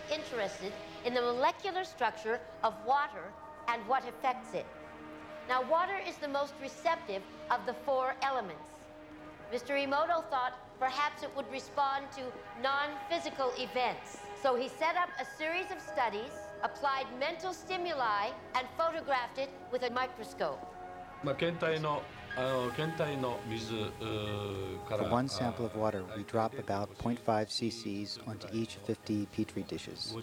especially interested in the molecular structure of water and what affects it. Now, water is the most receptive of the four elements. Mr. Emoto thought perhaps it would respond to non-physical events. So he set up a series of studies, applied mental stimuli, and photographed it with a microscope. For one sample of water, we drop about 0.5 cc's onto each 50 petri dishes.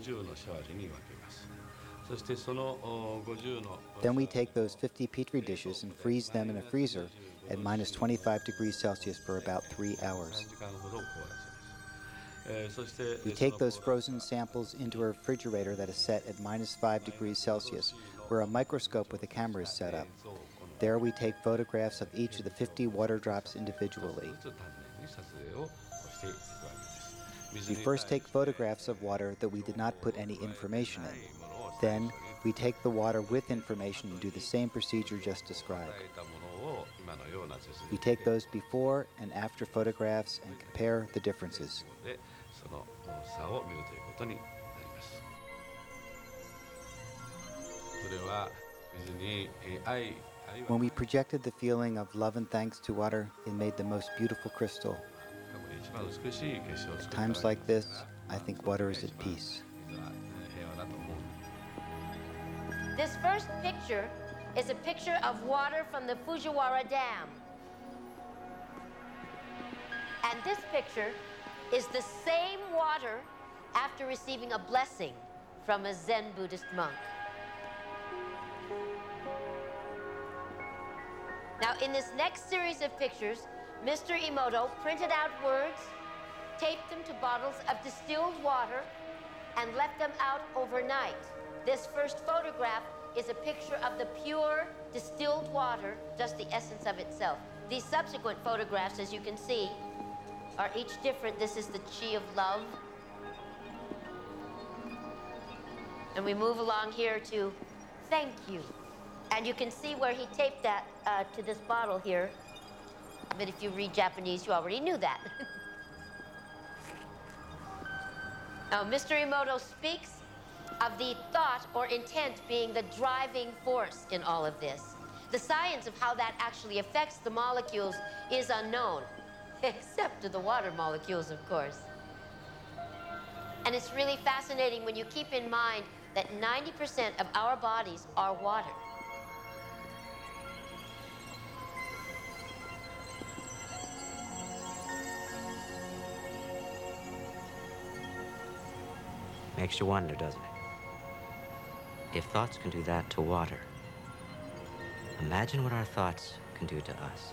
Then we take those 50 petri dishes and freeze them in a freezer at minus 25 degrees Celsius for about 3 hours. We take those frozen samples into a refrigerator that is set at minus 5 degrees Celsius, where a microscope with a camera is set up. There we take photographs of each of the 50 water drops individually. We first take photographs of water that we did not put any information in. Then we take the water with information and do the same procedure just described. We take those before and after photographs and compare the differences. When we projected the feeling of love and thanks to water, it made the most beautiful crystal. At times like this, I think water is at peace. This first picture is a picture of water from the Fujiwara Dam. And this picture is the same water after receiving a blessing from a Zen Buddhist monk. Now, in this next series of pictures, Mr. Emoto printed out words, taped them to bottles of distilled water, and left them out overnight. This first photograph is a picture of the pure distilled water, just the essence of itself. These subsequent photographs, as you can see, are each different. This is the chi of love. And we move along here to thank you. And you can see where he taped that to this bottle here. But if you read Japanese, you already knew that. Now, Mr. Emoto speaks of the thought or intent being the driving force in all of this. The science of how that actually affects the molecules is unknown, except to the water molecules, of course. And it's really fascinating when you keep in mind that 90% of our bodies are water. Makes you wonder, doesn't it? If thoughts can do that to water, imagine what our thoughts can do to us.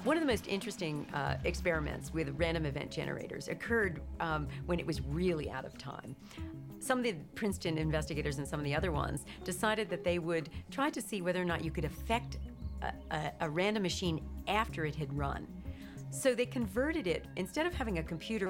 One of the most interesting experiments with random event generators occurred when it was really out of time. Some of the Princeton investigators and some of the other ones decided that they would try to see whether or not you could affect a random machine after it had run. So they converted it, instead of having a computer